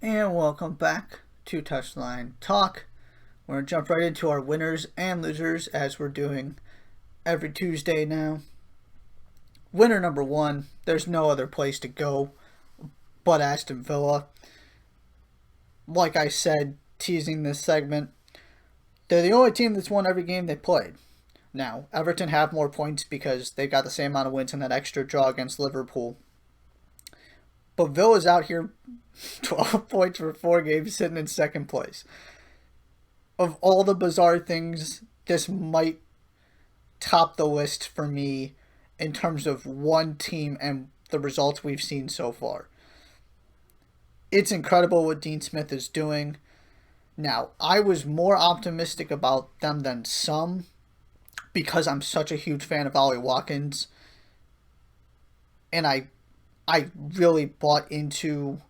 And welcome back to Touchline Talk. We're going to jump right into our winners and losers as we're doing every Tuesday now. Winner number one, there's no other place to go but Aston Villa. Like I said, teasing this segment, they're the only team that's won every game they played. Now, Everton have more points because they got the same amount of wins in that extra draw against Liverpool. But Villa's out here 12 points for 4 games sitting in second place. Of all the bizarre things, this might top the list for me in terms of one team and the results we've seen so far. It's incredible what Dean Smith is doing. Now, I was more optimistic about them than some because I'm such a huge fan of Ollie Watkins. And I really bought into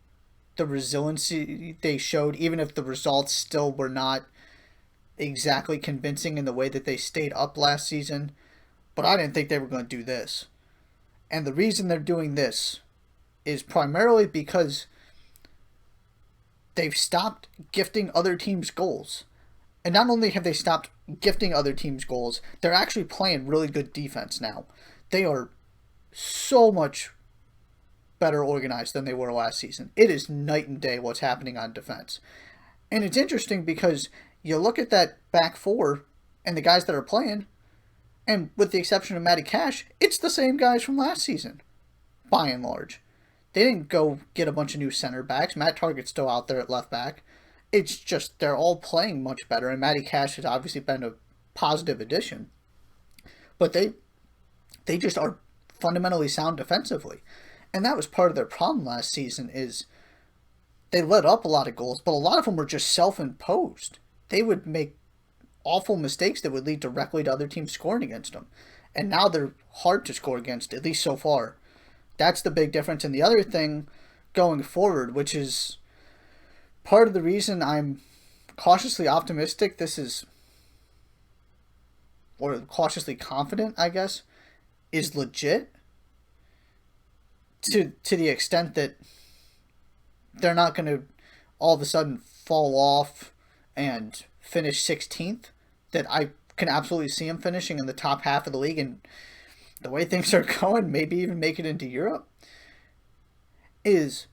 the resiliency they showed, even if the results still were not exactly convincing in the way that they stayed up last season. But I didn't think they were going to do this. And the reason they're doing this is primarily because they've stopped gifting other teams goals. And not only have they stopped gifting other teams goals, they're actually playing really good defense now. They are so much better organized than they were last season. It is night and day what's happening on defense. And it's interesting because you look at that back four and the guys that are playing, and with the exception of Matty Cash, it's the same guys from last season, by and large. They didn't go get a bunch of new center backs. Matt Targett's still out there at left back. It's just they're all playing much better, and Matty Cash has obviously been a positive addition. But they just are fundamentally sound defensively. And that was part of their problem last season is they let up a lot of goals, but a lot of them were just self-imposed. They would make awful mistakes that would lead directly to other teams scoring against them. And now they're hard to score against, at least so far. That's the big difference. And the other thing going forward, which is part of the reason I'm cautiously optimistic, or cautiously confident, I guess, is legit to the extent that they're not going to all of a sudden fall off and finish 16th, that I can absolutely see them finishing in the top half of the league, and the way things are going, maybe even make it into Europe, is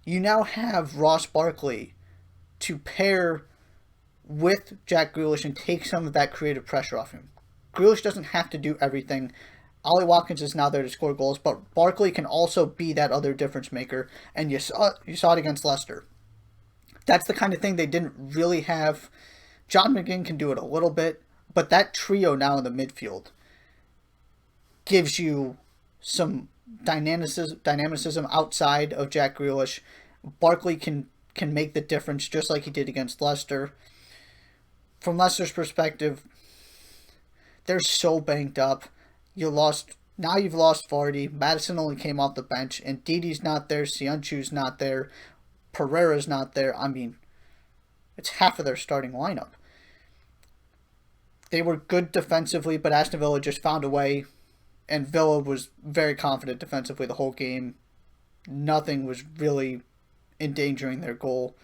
you now have Ross Barkley to pair with Jack Grealish and take some of that creative pressure off him. Grealish doesn't have to do everything. Ollie Watkins is now there to score goals, but Barkley can also be that other difference maker, and you saw it against Leicester. That's the kind of thing they didn't really have. John McGinn can do it a little bit, but that trio now in the midfield gives you some dynamicism outside of Jack Grealish. Barkley can make the difference just like he did against Leicester. From Leicester's perspective, they're so banked up. You've lost Vardy. Madison only came off the bench, and Didi's not there. Sionchu's not there. Pereira's not there. I mean, it's half of their starting lineup. They were good defensively, but Aston Villa just found a way, and Villa was very confident defensively the whole game. Nothing was really endangering their goal.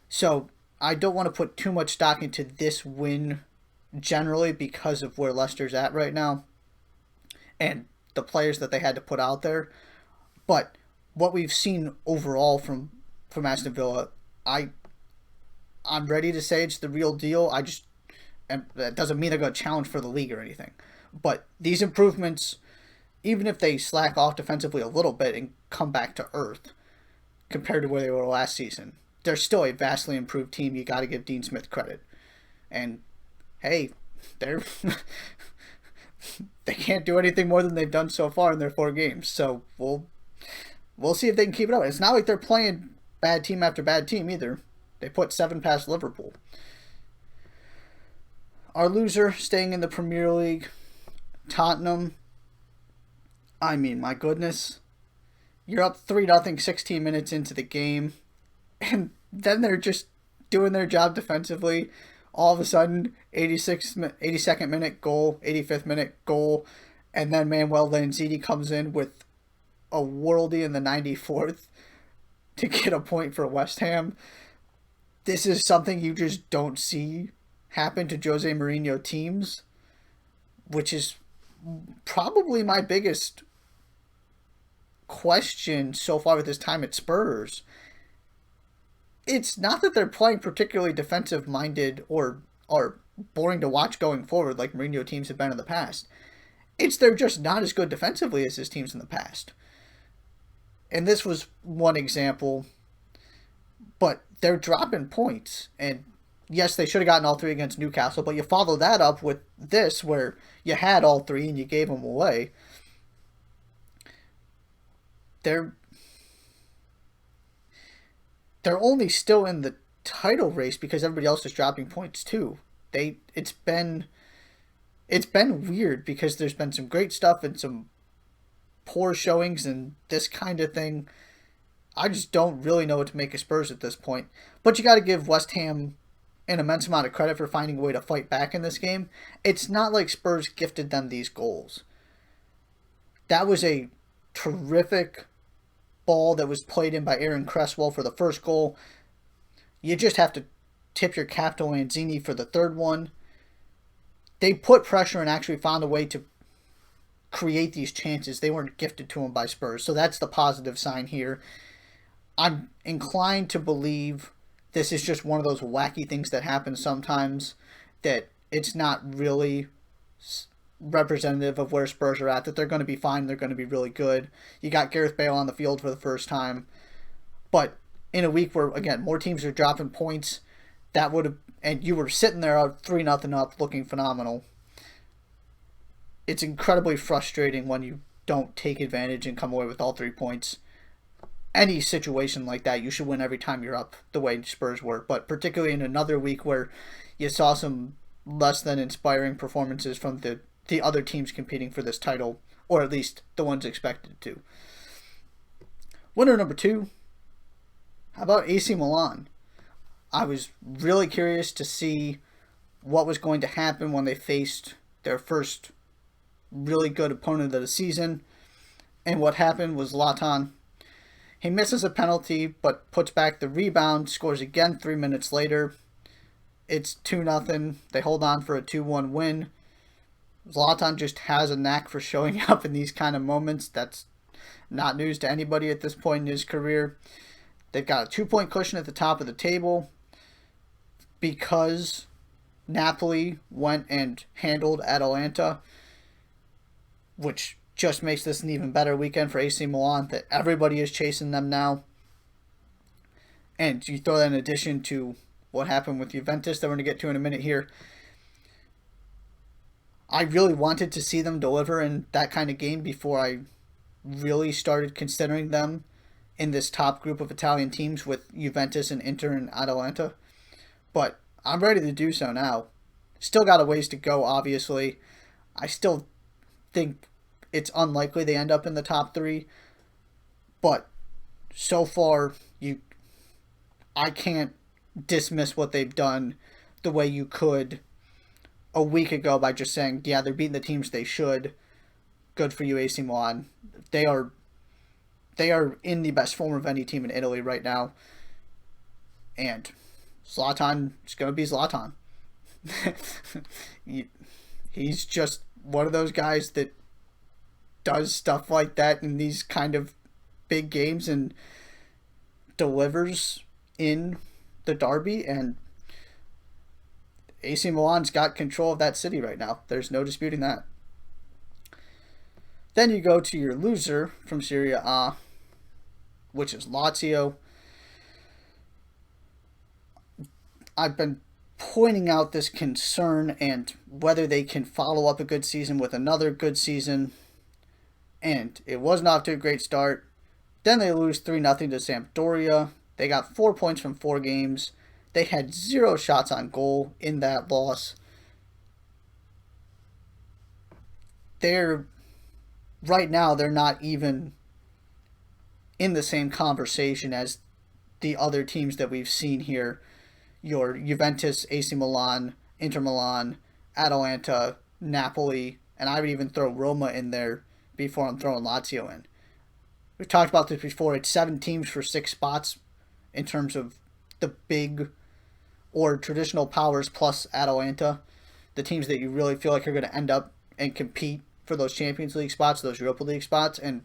So I don't want to put too much stock into this win generally because of where Leicester's at right now and the players that they had to put out there. But what we've seen overall from Aston Villa, I'm ready to say it's the real deal. And that doesn't mean they're going to challenge for the league or anything. But these improvements, even if they slack off defensively a little bit and come back to earth compared to where they were last season, they're still a vastly improved team. You got to give Dean Smith credit. And hey, they can't do anything more than they've done so far in their 4 games. So we'll see if they can keep it up. It's not like they're playing bad team after bad team either. They put 7 past Liverpool. Our loser staying in the Premier League, Tottenham. I mean, my goodness. You're up 3-0 16 minutes into the game, and then they're just doing their job defensively. All of a sudden, 82nd minute goal, 85th minute goal, and then Manuel Lanzini comes in with a worldie in the 94th to get a point for West Ham. This is something you just don't see happen to Jose Mourinho teams, which is probably my biggest question so far with his time at Spurs. It's not that they're playing particularly defensive minded or boring to watch going forward like Mourinho teams have been in the past. It's they're just not as good defensively as his teams in the past. And this was one example, but they're dropping points. And yes, they should have gotten all three against Newcastle, but you follow that up with this where you had all three and you gave them away. They're only still in the title race because everybody else is dropping points too. It's been weird because there's been some great stuff and some poor showings and this kind of thing. I just don't really know what to make of Spurs at this point. But you got to give West Ham an immense amount of credit for finding a way to fight back in this game. It's not like Spurs gifted them these goals. That was a terrific ball that was played in by Aaron Cresswell for the first goal. You just have to tip your cap to Lanzini for the third one. They put pressure and actually found a way to create these chances. They weren't gifted to them by Spurs. So that's the positive sign here. I'm inclined to believe this is just one of those wacky things that happen sometimes, that it's not really representative of where Spurs are at, that they're going to be fine, they're going to be really good. You got Gareth Bale on the field for the first time. But in a week where, again, more teams are dropping points, that would have, and you were sitting there 3-0 up looking phenomenal. It's incredibly frustrating when you don't take advantage and come away with all 3 points. Any situation like that, you should win every time you're up the way Spurs were. But particularly in another week where you saw some less than inspiring performances from the other teams competing for this title, or at least the ones expected to. Winner number 2, how about AC Milan? I was really curious to see what was going to happen when they faced their first really good opponent of the season. And what happened was Zlatan. He misses a penalty, but puts back the rebound, scores again 3 minutes later. It's 2-0. They hold on for a 2-1 win. Zlatan just has a knack for showing up in these kind of moments. That's not news to anybody at this point in his career. They've got a 2-point cushion at the top of the table because Napoli went and handled Atalanta, which just makes this an even better weekend for AC Milan, that everybody is chasing them now. And you throw that in addition to what happened with Juventus that we're going to get to in a minute here. I really wanted to see them deliver in that kind of game before I really started considering them in this top group of Italian teams with Juventus and Inter and Atalanta. But I'm ready to do so now. Still got a ways to go, obviously. I still think it's unlikely they end up in the top 3. But so far, I can't dismiss what they've done the way you could a week ago by just saying, yeah, they're beating the teams they should. Good for you, AC Milan. They are in the best form of any team in Italy right now. And Zlatan is going to be Zlatan. He's just one of those guys that does stuff like that in these kind of big games and delivers in the derby, and AC Milan's got control of that city right now. There's no disputing that. Then you go to your loser from Serie A, which is Lazio. I've been pointing out this concern and whether they can follow up a good season with another good season. And it wasn't off to a great start. Then they lose 3-0 to Sampdoria. They got 4 points from 4 games. They had 0 shots on goal in that loss. Right now, they're not even in the same conversation as the other teams that we've seen here. Your Juventus, AC Milan, Inter Milan, Atalanta, Napoli, and I would even throw Roma in there before I'm throwing Lazio in. We've talked about this before. It's 7 teams for 6 spots in terms of the big or traditional powers plus Atalanta, the teams that you really feel like are going to end up and compete for those Champions League spots, those Europa League spots. And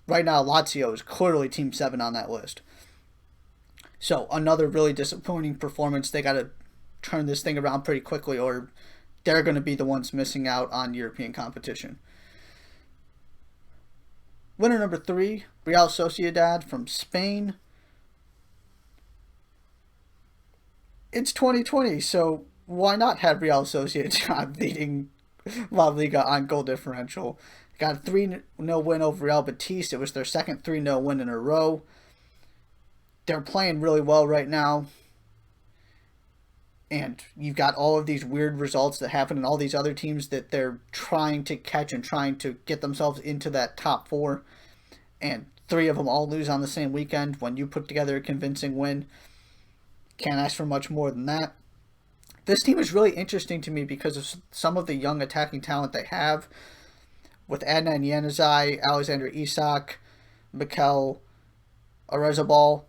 right now, Lazio is clearly Team 7 on that list. So another really disappointing performance. They got to turn this thing around pretty quickly, or they're going to be the ones missing out on European competition. Winner number 3, Real Sociedad from Spain. It's 2020, so why not have Real Sociedad leading La Liga on goal differential? Got a 3-0 win over Real Betis. It was their second 3-0 win in a row. They're playing really well right now. And you've got all of these weird results that happen in all these other teams that they're trying to catch and trying to get themselves into that top 4. And 3 of them all lose on the same weekend. When you put together a convincing win, can't ask for much more than that. This team is really interesting to me because of some of the young attacking talent they have. With Adnan Januzaj, Alexander Isak, Mikel Oyarzabal,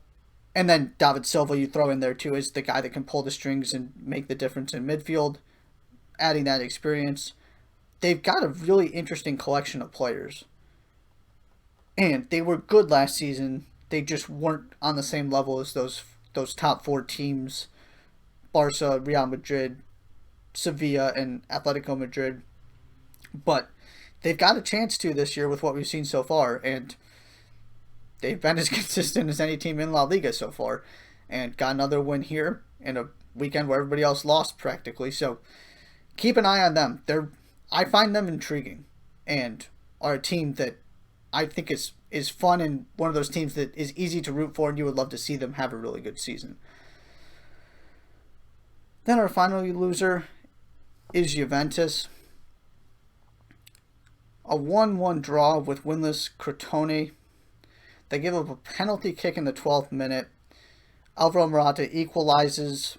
and then David Silva you throw in there too as the guy that can pull the strings and make the difference in midfield, adding that experience. They've got a really interesting collection of players. And they were good last season. They just weren't on the same level as those top 4 teams, Barca, Real Madrid, Sevilla, and Atletico Madrid. But they've got a chance to this year with what we've seen so far, and they've been as consistent as any team in La Liga so far, and got another win here in a weekend where everybody else lost practically. So keep an eye on them. I find them intriguing, and are a team that I think is fun and one of those teams that is easy to root for, and you would love to see them have a really good season. Then our final loser is Juventus. A 1-1 draw with winless Crotone. They give up a penalty kick in the 12th minute. Alvaro Morata equalizes,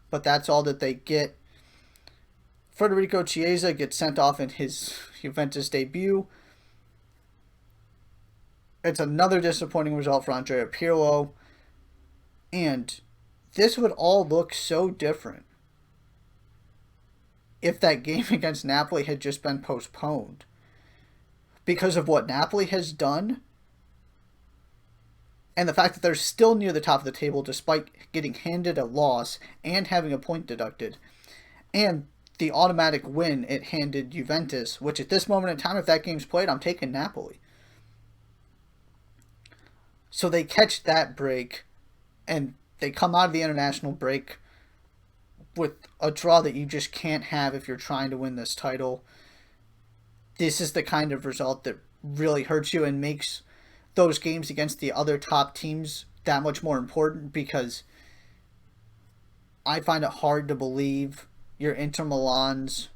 but that's all that they get. Federico Chiesa gets sent off in his Juventus debut. It's another disappointing result for Andrea Pirlo. And this would all look so different if that game against Napoli had just been postponed. Because of what Napoli has done, and the fact that they're still near the top of the table despite getting handed a loss and having a point deducted, and the automatic win it handed Juventus, which at this moment in time, if that game's played, I'm taking Napoli. So they catch that break, and they come out of the international break with a draw that you just can't have if you're trying to win this title. This is the kind of result that really hurts you and makes those games against the other top teams that much more important, because I find it hard to believe your Inter Milans,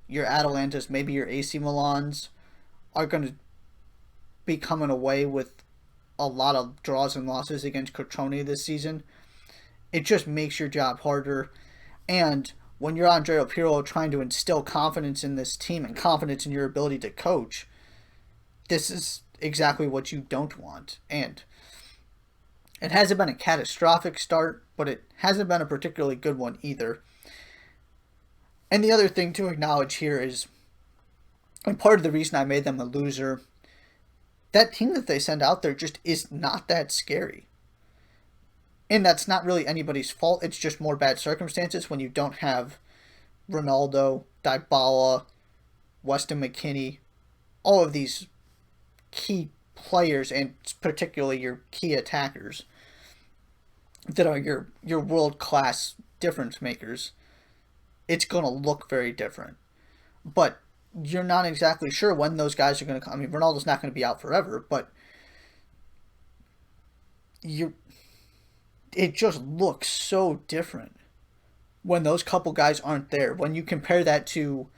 your Atalantas, maybe your AC Milans are going to be coming away with a lot of draws and losses against Crotone this season. It just makes your job harder. And when you're Andrea Pirlo trying to instill confidence in this team and confidence in your ability to coach, this is exactly what you don't want. And it hasn't been a catastrophic start, but it hasn't been a particularly good one either. And the other thing to acknowledge here is, and part of the reason I made them a loser, that team that they send out there just is not that scary. And that's not really anybody's fault. It's just more bad circumstances when you don't have Ronaldo, Dybala, Weston McKennie, all of these key players, and particularly your key attackers that are your world-class difference makers. It's going to look very different. But you're not exactly sure when those guys are going to come. I mean, Ronaldo's not going to be out forever, but it just looks so different when those couple guys aren't there. When you compare that to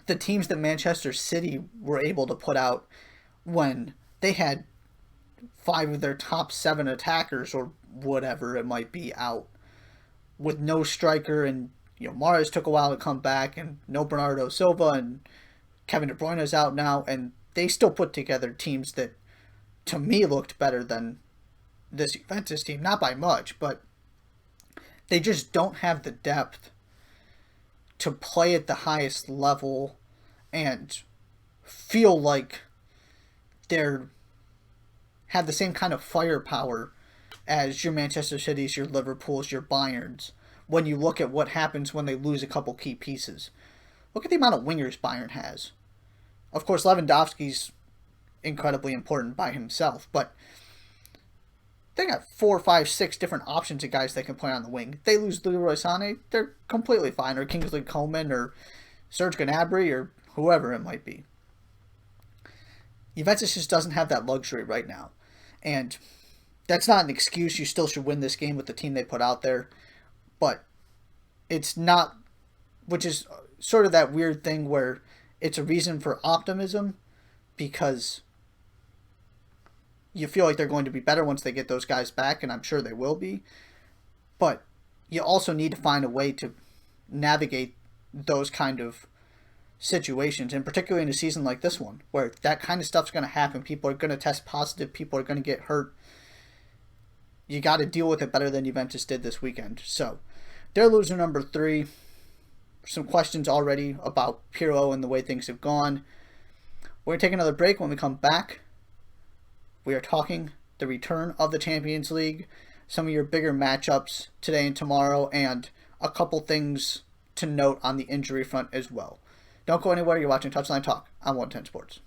the teams that Manchester City were able to put out when they had 5 of their top 7 attackers or whatever it might be out with no striker, and Mahrez took a while to come back, and no Bernardo Silva, and Kevin De Bruyne is out now, and they still put together teams that to me, looked better than this Juventus team. Not by much, but they just don't have the depth to play at the highest level and feel like they're have the same kind of firepower as your Manchester Cities, your Liverpools, your Bayerns, when you look at what happens when they lose a couple key pieces. Look at the amount of wingers Bayern has. Of course, Lewandowski's incredibly important by himself, but they got 4, 5, 6 different options of guys they can play on the wing. They lose Leroy Sané, they're completely fine, or Kingsley Coman, or Serge Gnabry, or whoever it might be. Juventus just doesn't have that luxury right now. And that's not an excuse. You still should win this game with the team they put out there. But it's not, which is sort of that weird thing where it's a reason for optimism because you feel like they're going to be better once they get those guys back, and I'm sure they will be. But you also need to find a way to navigate those kind of situations, and particularly in a season like this one, where that kind of stuff's going to happen. People are going to test positive. People are going to get hurt. You got to deal with it better than Juventus did this weekend. So, they're loser number 3. Some questions already about Pirlo and the way things have gone. We're going to take another break. When we come back, we are talking the return of the Champions League, some of your bigger matchups today and tomorrow, and a couple things to note on the injury front as well. Don't go anywhere. You're watching Touchline Talk on 110 Sports.